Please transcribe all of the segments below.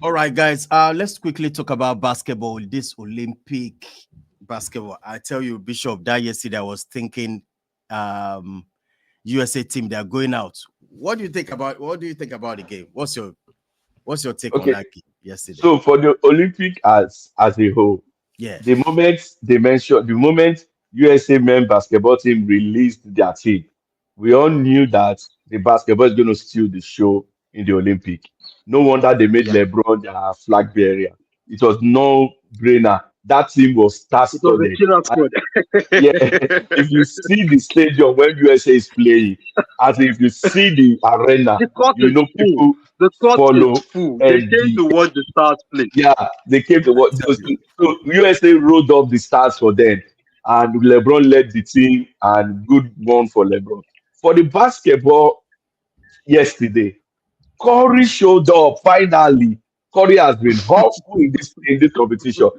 All right, guys. Let's quickly talk about basketball. This Olympic basketball. I tell you, Bishop, that yesterday I was thinking, um, USA team they are going out. What do you think about? What do you think about the game? What's your take on Okay, that game yesterday? so for the Olympic as a whole, Yeah, the moment USA men basketball team released their team, we all knew that the basketball is going to steal the show in the Olympic. No wonder they made Yeah, LeBron their flag bearer. It was no brainer. That team was star it was a studded. killer squad. Yeah, if you see the stadium when USA is playing, as if you see the arena, The court you is know full. people The court is follow full. They came MB. to watch the Stars play. Yeah, they came to I what tell those, you. so USA rolled up the stars for them, and LeBron led the team, and good one for LeBron. For the basketball yesterday, Curry showed up finally. Curry has been hopeful in this competition.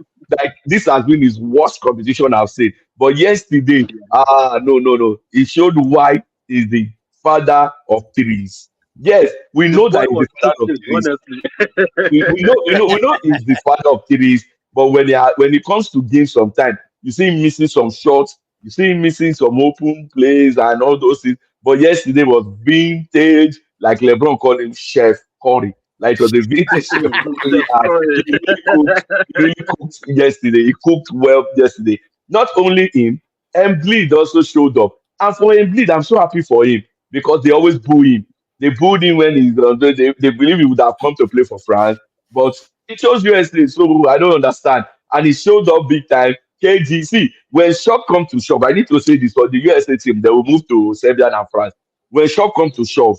Like this has been his worst competition I've seen. But yesterday, no, no, no. He showed why he's the father of threes. Yes, we The know boy that he's was the father of cooking, threes. honestly. We know he's the father of threes, but when it comes to games, sometimes you see him missing some shots, you see him missing some open plays and all those things. But yesterday was vintage, like LeBron called him Chef Curry. Like it was a vintage Chef Curry, Steph and Curry. he really cooked. He really cooked yesterday. He cooked well yesterday. Not only him, Embiid also showed up, and for Embiid, I'm so happy for him because they always boo him. They booed him when he's they believe he would have come to play for France, but he chose USA, so I don't understand. And he showed up big time. KGC, when shop come to shop, I need to say this for the USA team, they will move to Serbia and France. When shop come to shop,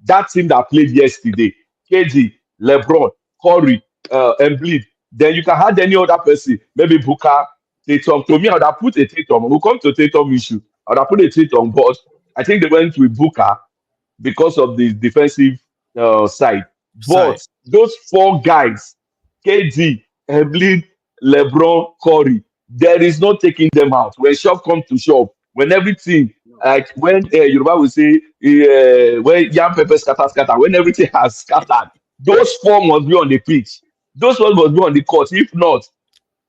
that team that played yesterday, KG, LeBron, Curry, Embiid, then you can add any other person, maybe Booker, Tatum. To me, I would have put a Tatum. We'll come to Tatum issue. I would have put a Tatum, but I think they went with Booker because of the defensive side. Side. But those four guys, KD, Embiid, LeBron, Curry, there is no taking them out. When shop comes to shop, when everything, like when Yoruba will say, when yam pepper scatter, scatter, when everything has scattered, those four must be on the pitch. Those ones must be on the court. If not,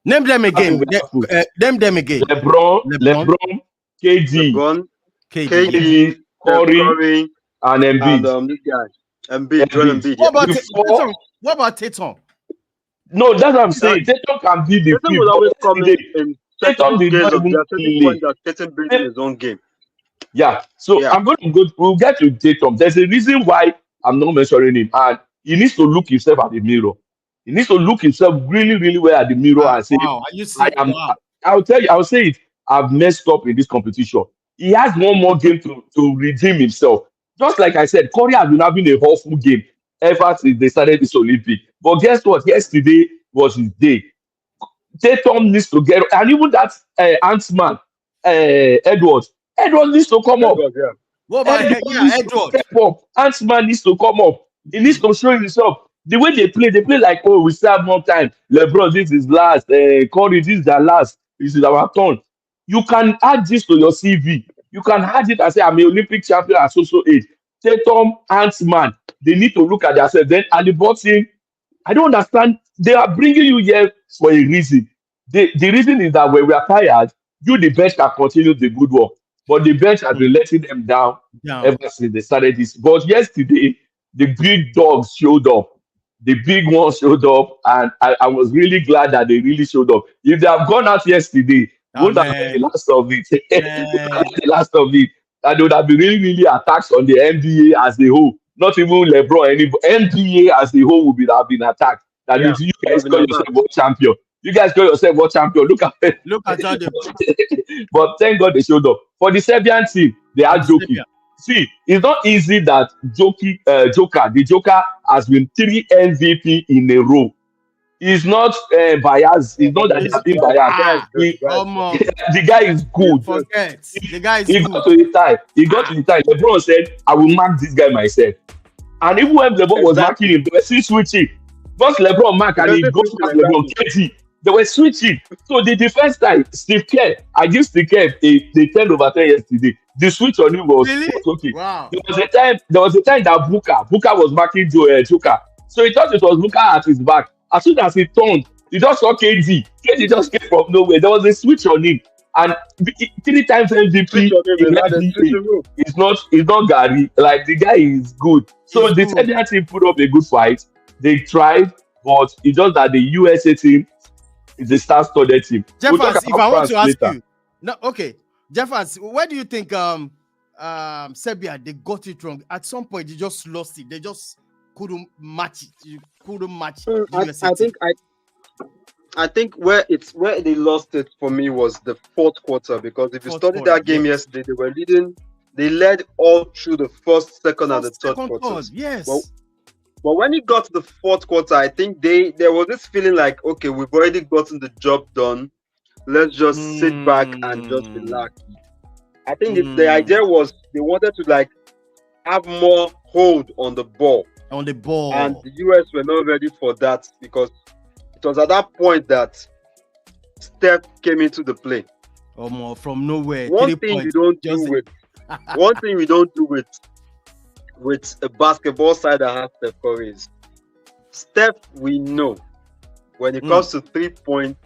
Name them nothing again. will happen. Name them again. LeBron, LeBron, KD, LeBron, KD. KD, KD, Steph Curry, Curry, and and Embiid. this guy, Embiid, Joel Embiid. Embiid. Yeah, What about The Tatum? four. What about Tatum? No, that's what I'm uh, saying. Tatum can be the Tatum fifth, will but always come yesterday, in certain Tatum did days not of even there are certain play. points that Tatum brings in Ta- his own game. Yeah, so Yeah, I'm going to go. We'll get to Tatum. There's a reason why I'm not mentioning him, and he needs to look himself at the mirror. He needs to look himself really, really well at the mirror Wow, and say, wow. Are you "I see? am." Wow. I'll tell you. I'll say it. I've messed up in this competition. He has one more game to redeem himself. Just like I said, Corey has been having a awful game ever since they started this Olympic. But guess what? Yesterday was his day. Tatum needs to get, and even that Ant-Man, Edwards, Edwards needs to come up. Edwards. Yeah, What about Edwards yeah, needs to Edward? step up. Ant-Man needs to come up. He needs to show himself. The way they play like, oh, we still have more time. LeBron, this is last. Curry, this is their last. This is our turn. You can add this to your CV. You can add it and say, I'm an Olympic champion at so age. Tatum, Ant-Man, they need to look at themselves. Then at the bottom, I don't understand. They are bringing you here for a reason. The reason is that when we are tired, you, the bench, can continue the good work. But the bench has been letting them down ever Down. since they started this. But yesterday, the big dogs showed up. The big ones showed up. And I was really glad that they really showed up. If they have gone out yesterday, won't have been the Amen. last of it. Won't have Man. been the last of it. And there would have been really, really attacks on the NBA as a whole. Not even LeBron, any NBA as a whole would be have been attacked. That yeah. if you It would guys have been call a yourself match. world champion, you guys call yourself world champion. Look at it. Look at how they But thank God they showed up. For the Serbian team, they for are the joking. Serbia. See, it's not easy that the Joker has been three MVP in a row. He's not biased. It's not that they It's are being oh, biased. The guy is good. He, The guy is good. the guy is He's good. good. forget. He, The guy is he got good. to the time. He got to Ah, the time. LeBron said, I will mark this guy myself. And even when LeBron was marking Exactly. him, they were still switching. Once LeBron mark and he Defensive goes switching. past LeBron, Exactly. KG, they were switching. So the defense side, Steve Kerr, I give Steve Kerr a 10 over 10 yesterday. The switch on him was really? okay. Wow. There was a time that Booker was marking Joker. So he thought it was Luka at his back. As soon as he turned, he just saw KD. KD just came from nowhere. There was a switch on him. And 3 times Switch MVP on him in and now they switch NBA. the room. It's not Gary. Like the guy is good. So It's the good. Serbian team put up a good fight. They tried, but it's just that the USA team is a star-studded team. We'll talk Jeffers, if about I want France to ask later. you, no, okay, Jeffers, where do you think Serbia they got it wrong? At some point, they just lost it. They just couldn't match it. You couldn't match the USA I team. think I think where they lost it for me was the fourth quarter, because if you Fourth study quarter, that game yes. yesterday, they were leading. They led all through the first, second, and the First, third second, third, quarters. yes. But when it got to the fourth quarter, I think there was this feeling like, okay, we've already gotten the job done. Let's just sit back and just relax. I think the idea was they wanted to like have more hold on the ball, On the ball. and the US were not ready for that, because it was at that point that Steph came into the play. From nowhere. One 3 thing points. you don't do Just with one thing we don't do with a basketball side that has Steph Curry is Steph. We know when it comes to 3 points,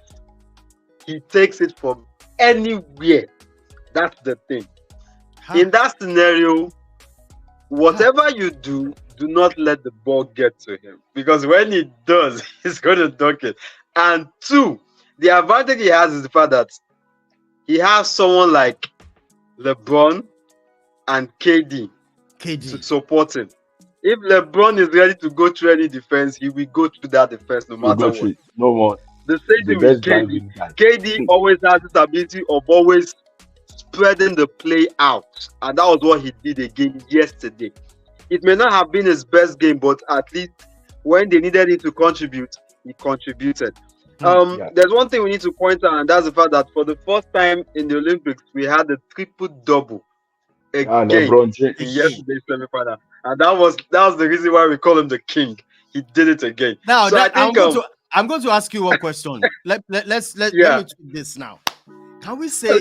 he takes it from anywhere. That's the thing. In that scenario, whatever you do not let the ball get to him, because when he does, he's going to dunk it. And two, the advantage he has is the fact that he has someone like LeBron and KD to support him. If LeBron is ready to go through any defense, he will go through that defense no matter what. No more. The same thing with KD. KD always has this ability of always spreading the play out, and that was what he did again yesterday. It may not have been his best game, but at least when they needed him to contribute, he contributed. There's one thing we need to point out, and that's the fact that for the first time in the Olympics, we had a triple-double again in yesterday's semi-final, and that was the reason why we call him the king. He did it again. Now, so I think I'm going to ask you one question. let me take this now. Can we say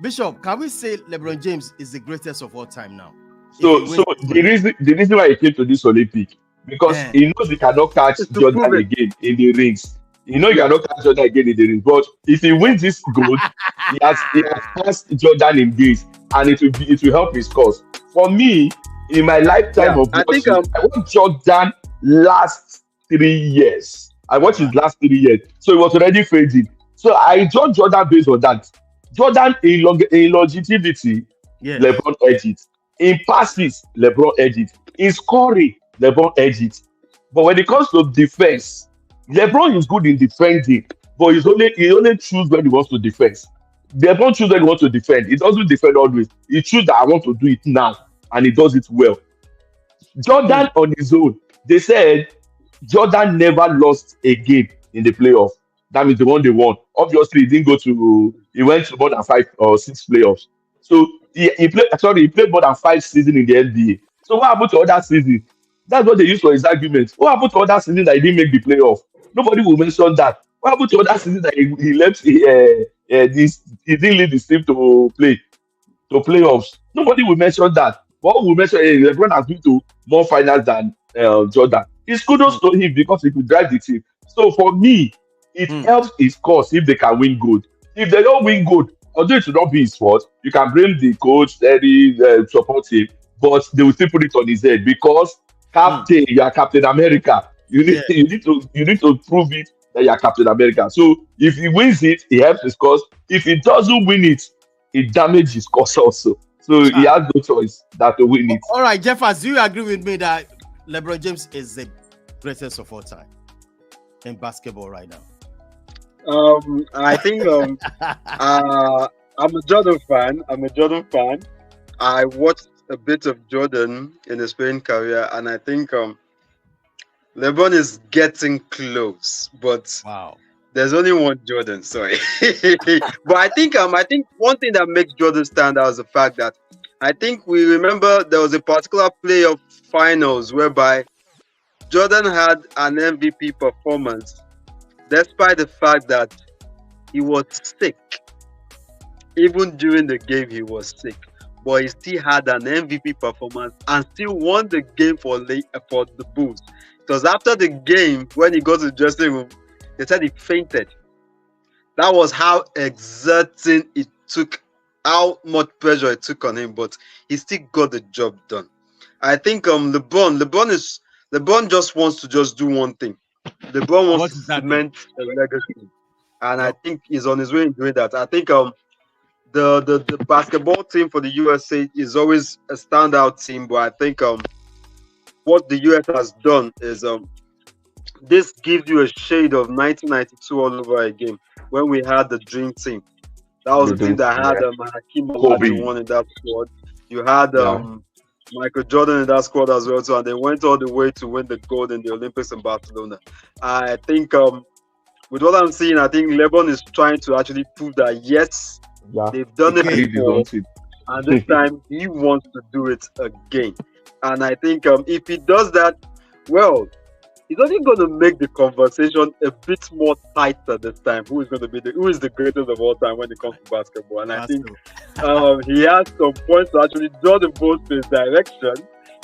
Bishop? Can we say LeBron James is the greatest of all time now? So the reason why he came to this Olympic, because he knows he cannot catch Jordan again in the rings. He cannot catch Jordan again in the rings. But if he wins this gold, he has passed Jordan in this, and it will help his cause. For me, in my lifetime of watching, I watched Jordan last 3 years. I watched his last 3 years, so he was already fading. So I judge Jordan based on that. Jordan in longevity, LeBron edged it. In passes, LeBron edged it. In scoring, LeBron edged it. But when it comes to defense, LeBron is good in defending, but he only chooses when he wants to defend. LeBron chooses when he wants to defend. He doesn't defend always. He chooses that I want to do it now, and he does it well. Jordan on his own, they said Jordan never lost a game in the playoff. That means the one they won. Obviously, he went to more than 5 or 6 playoffs. So he played more than 5 seasons in the NBA. So what happened to other seasons? That's what they use for his argument. What happened to other seasons that he didn't make the playoff? Nobody will mention that. What happened to other seasons that he left? He didn't lead his team to playoffs. Nobody will mention that. What will mention LeBron has been to more finals than Jordan. It's kudos to him because he could drive the team. So for me, it helps his cause if they can win gold. If they don't win gold, although it should not be his fault, you can blame the coach, support him, but they will still put it on his head because captain, you are Captain America. You need to prove it that you are Captain America. So if he wins it, it helps his cause. If he doesn't win it, it damages his cause also. So he has no choice than to win it. All right, Jeffers, do you agree with me that LeBron James is the greatest of all time in basketball right now? I think I'm a Jordan fan. I watched a bit of Jordan in his playing career, and I think LeBron is getting close, but there's only one Jordan. Sorry, but I think one thing that makes Jordan stand out is the fact that I think we remember there was a particular playoff finals whereby Jordan had an MVP performance, despite the fact that he was sick. Even during the game, he was sick, but he still had an MVP performance and still won the game for the Bulls. Because after the game, when he got to the dressing room, they said he fainted. That was how exerting it took, how much pressure it took on him, but he still got the job done. I think LeBron just wants to just do one thing. LeBron wants to cement a legacy, and I think he's on his way in doing that. I think the basketball team for the USA is always a standout team, but I think what the US has done is this gives you a shade of 1992 all over again when we had the Dream Team. That was the team that had Hakeem Olajuwon in that squad. You had Michael Jordan in that squad as well, and they went all the way to win the gold in the Olympics in Barcelona. I think with what I'm seeing, I think LeBron is trying to actually prove that yes, they've done it before, and this time he wants to do it again. And I think if he does that, well, he's only going to make the conversation a bit more tighter this time. Who is the greatest of all time when it comes to basketball? And I think he has some points to actually draw the boat to his direction.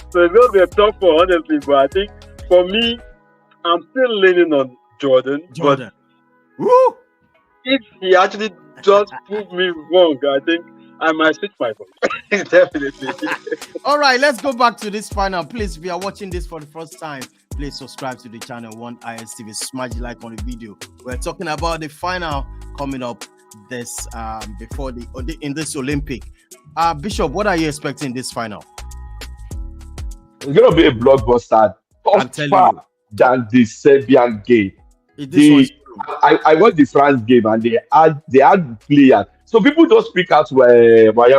So it's going to be a tough one, honestly. But I think for me, I'm still leaning on Jordan. But woo! If he actually just proved me wrong, I think I might switch my vote. Definitely. All right, let's go back to this final. Please, if you are watching this for the first time, please subscribe to the channel One ISTV. Smash the like on the video. We're talking about the final coming up this in this Olympic. Bishop, what are you expecting this final? It's gonna be a blockbuster. Tougher than the Serbian game. I watched the France game and they had players. So people just speak out Wabayama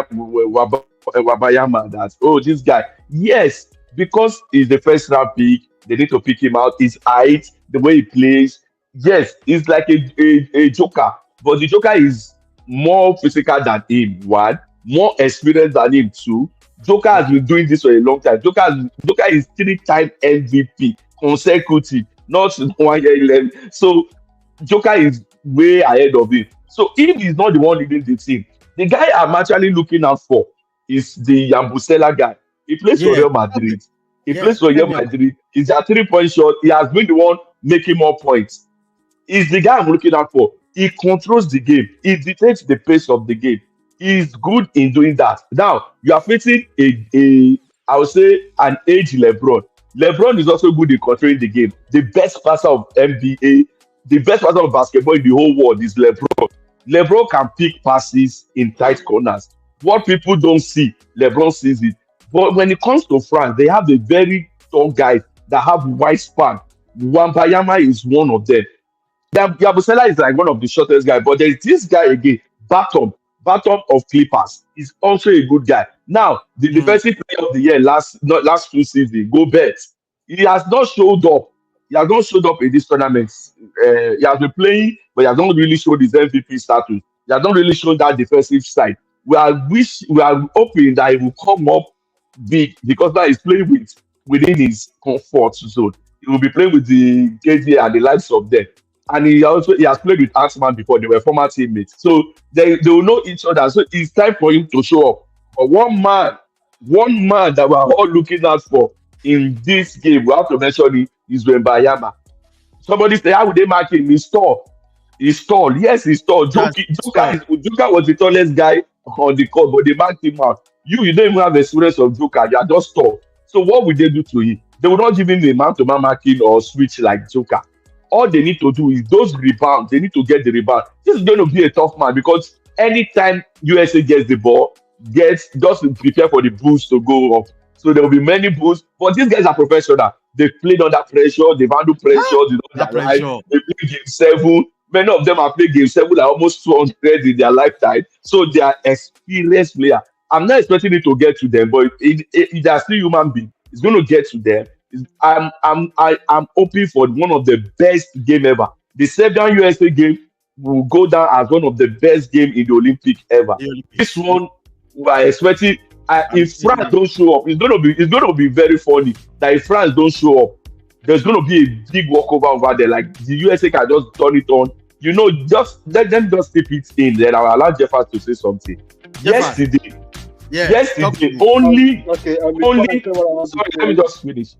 that, oh, this guy. Yes, because he's the first round pick, they need to pick him out. His height, the way he plays. Yes, he's like a joker. But the joker is more physical than him, one. More experienced than him, two. Joker has been doing this for a long time. Joker is 3-time MVP consecutive, not 1 year 11. So Joker is way ahead of him. So if he's not the one leading the team, the guy I'm actually looking out for is the Yambusela guy. He plays for Real Madrid. Plays for Real Madrid. He's a 3-point shot. He has been the one making more points. He's the guy I'm looking out for. He controls the game. He dictates the pace of the game. He's good in doing that. Now, you are facing I would say, an age LeBron. LeBron is also good in controlling the game. The best passer of NBA, the best passer of basketball in the whole world is LeBron. LeBron can pick passes in tight corners. What people don't see, LeBron sees it. But when it comes to France, they have a very tall guys that have wide span. Wambayama is one of them. Yabusele is like one of the shortest guys, but there's this guy again, Batum of Clippers, is also a good guy. Now, the defensive player of the year last 2 seasons, Gobert, he has not showed up. He has not showed up in these tournaments. He has been playing, but he has not really showed his MVP status. He has not really shown that defensive side. We are hoping that he will come up big because now he's playing within his comfort zone. He will be playing with the KD and the likes of them. And he has played with Ant-Man before. They were former teammates. So they will know each other. So it's time for him to show up. But one man that we're all looking out for in this game, we have to mention it, is Wembayama. Somebody say, how would they mark him? He's tall. He's tall. Yes, he's tall. Joker was the tallest guy on the court, but they marked him out. You don't even have the experience of Joker. You are just tall. So what will they do to him? They will not give him the man-to-man marking or switch like Joker. All they need to do is those rebounds. They need to get the rebound. This is going to be a tough match because anytime USA gets the ball, just prepare for the boost to go off. So there will be many boosts. But these guys are professional. They played under pressure. They've handled pressure. They play game 7. Many of them have played game 7 like almost 200 in their lifetime. So they are experienced players. I'm not expecting it to get to them, but if they are still human beings, it's going to get to them. I'm hoping for one of the best game ever. The Serbian USA game will go down as one of the best game in the Olympic ever. This one we are expecting. If France don't show up, it's gonna be very funny. That if France don't show up, there's gonna be a big walkover over there. Like the USA can just turn it on. Just let them just tip it in. Then I'll allow Jeffers to say something. Yesterday, only. Sorry, let me just finish.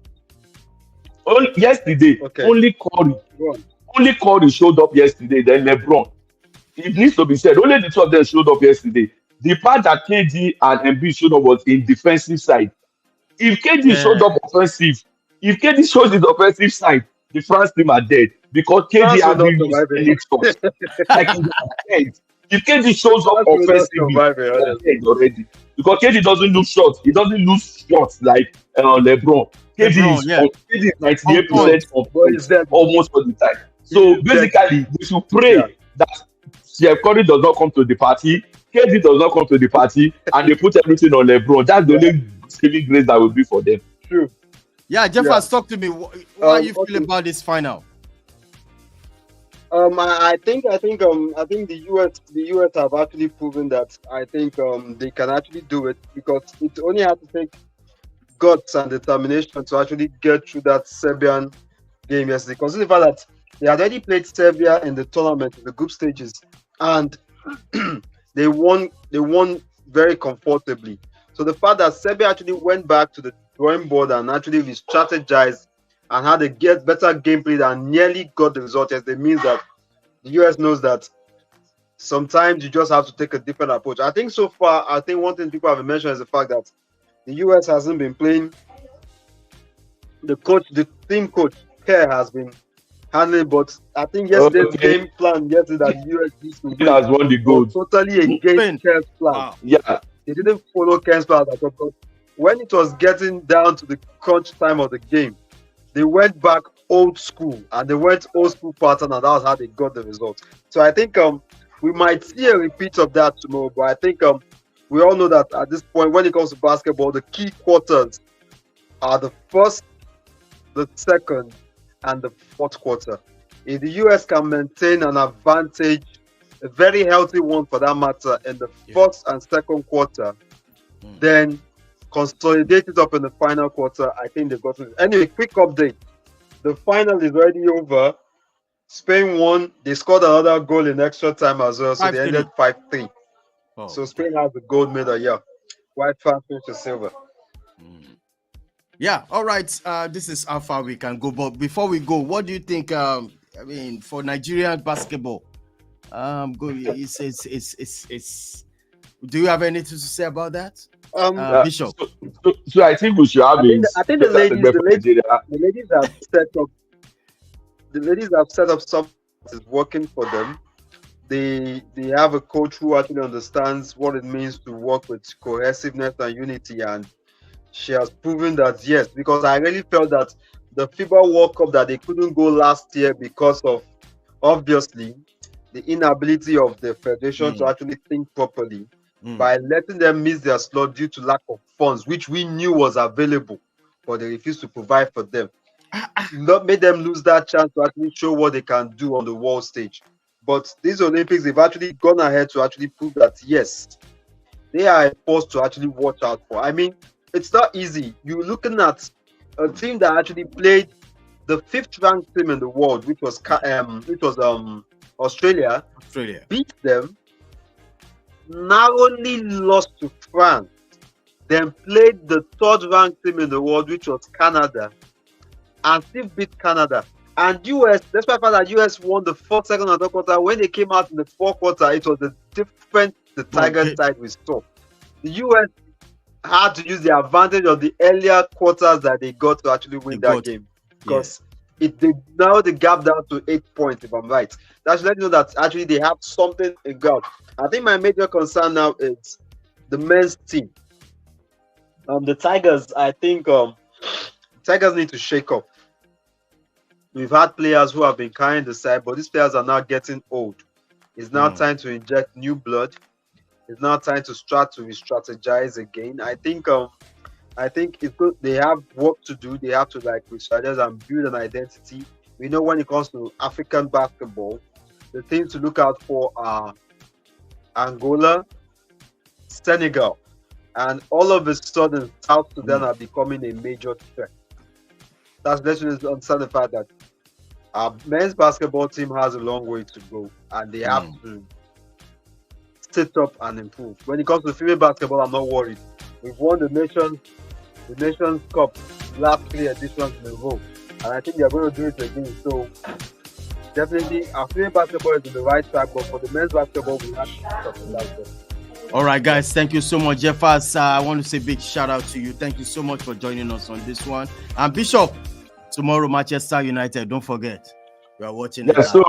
Only yesterday, Okay. Go on. only Curry showed up yesterday. Then LeBron. It needs to be said. Only the two of them showed up yesterday. The part that KD and Embiid showed up was in defensive side. If KD showed Yeah. up offensive, if KD shows his offensive side, the France team are dead because KD France will not hardly lose survive any it. shots. Like they are dead. If KD shows up France will not offensively, survive it, they are honestly. dead already. Because KD doesn't lose shots. He doesn't lose shots like LeBron. LeBron, yeah. KD is On 98% point. on But point he's dead. almost all the time. He's So dead. basically, we should Yeah. pray that Steph Curry does not come to the party, KD does not come to the party, and they put everything on LeBron. That's the Yeah. only saving grace that will be for them. True. Yeah, Jeff Yeah. has talked to me. How are you Okay. feeling about this final? I think the US have actually proven that I think they can actually do it because it only had to take guts and determination to actually get through that Serbian game yesterday. Consider the fact that they had already played Serbia in the tournament in the group stages and they won very comfortably. So the fact that Serbia actually went back to the drawing board and actually re-strategized and had a better gameplay and nearly got the result yesterday means that the US knows that sometimes you just have to take a different approach. I think so far, I think one thing people have mentioned is the fact that the US hasn't been playing. The team coach, Kerr, has been handling, but I think yesterday's Okay. game plan yesterday that the US used to Spain has win won the was gold. totally Spain. against Kerr's plan. Wow. Yeah. They didn't follow Kerr's plan at all. But when it was getting down to the crunch time of the game, they went back old school and they went old school pattern, and that was how they got the result. So I think we might see a repeat of that tomorrow, but I think we all know that at this point, when it comes to basketball, the key quarters are the first, the second, and the fourth quarter. If the US can maintain an advantage, a very healthy one for that matter, in the first and second quarter, then consolidate it up in the final quarter, I think they've got it. Anyway, quick update. The final is already over. Spain won. They scored another goal in extra time as well, so they 5-3. ended 5-3. Oh, So Spain has the gold medal, yeah. White France finished the silver. yeah. All right. This is how far we can go. But before we go, what do you think? I mean, for Nigerian basketball, go. It's. Do you have anything to say about that, Bishop? So I think we should have I think the ladies have set up. The ladies have set up something that is working for them. They have a coach who actually understands what it means to work with cohesiveness and unity, and she has proven that yes. Because I really felt that the FIBA World Cup that they couldn't go last year because of obviously the inability of the federation to actually think properly. By letting them miss their slot due to lack of funds, which we knew was available, but they refused to provide for them. Not made them lose that chance to actually show what they can do on the world stage. But these Olympics, they've actually gone ahead to actually prove that yes, they are a force to actually watch out for. I mean, it's not easy. You're looking at a team that actually played the 5th ranked team in the world, which was Australia, beat them, narrowly lost to France, then played the 3rd ranked team in the world, which was Canada, and still beat Canada. And US, despite the fact that US won the 4th, 2nd, and 3rd quarter, when they came out in the 4th quarter, it was the Tiger side we saw. The US had to use the advantage of the earlier quarters that they got to actually win that game. Because they narrowed the gap down to 8 points, if I'm right. That should let you know that actually they have something in ground. I think my major concern now is the men's team. The Tigers, I think Tigers need to shake up. We've had players who have been carrying the side, but these players are now getting old. It's now time to inject new blood. It's now time to start to re-strategize again. I think it's good. They have work to do. They have to re-strategize and build an identity. We know when it comes to African basketball, the things to look out for are Angola, Senegal, and all of a sudden South Sudan are becoming a major threat. That's let's understand the fact that our men's basketball team has a long way to go, and they have to sit up and improve. When it comes to female basketball, I'm not worried. We've won the Nations Cup last 3 editions in a row. and I think they are going to do it again. So definitely, our female basketball is on the right track, but for the men's basketball, we have to do something like that. All right, guys. Thank you so much, Jeffers. I want to say big shout out to you. Thank you so much for joining us on this one. And Bishop, tomorrow Manchester United. Don't forget, we are watching. Yeah. So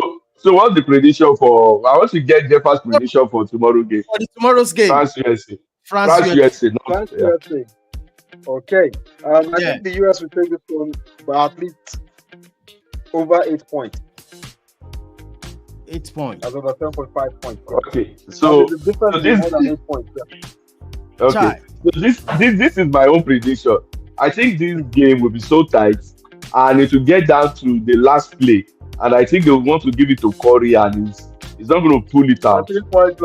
what's the prediction for? I want to get Jeffers' prediction for tomorrow game. For tomorrow's game, France USA. France USA. France USA. Okay. I think the US will take this one by at least over 8 points. 8 points. As over 7.5 points. Okay. So the difference is more than 8 points. Yeah. Okay. Chai. So this is my own prediction. I think this game will be so tight, and it will get down to the last play. And I think they will want to give it to Corey, and he's not going to pull it out. 3 points.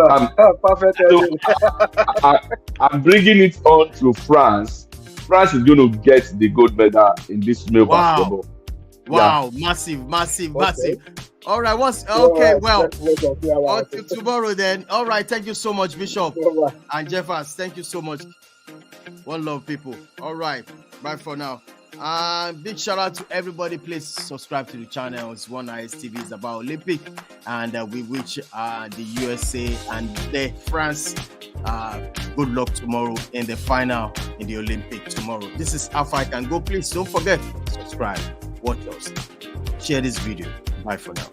Perfect. So I'm bringing it on to France. France is going to get the gold medal in this male basketball. Wow, massive. All right, well, until tomorrow then. All right, thank you so much, Bishop and Jeffers. Thank you so much. One love, people. All right, bye for now. Big shout out to everybody. Please subscribe to the channel. It's One Eyes TV. It's about Olympic, and we wish the USA and the France good luck tomorrow in the final in the Olympic tomorrow. This is How Far I Can Go. Please don't forget, subscribe, watch us, share this video. Bye for now.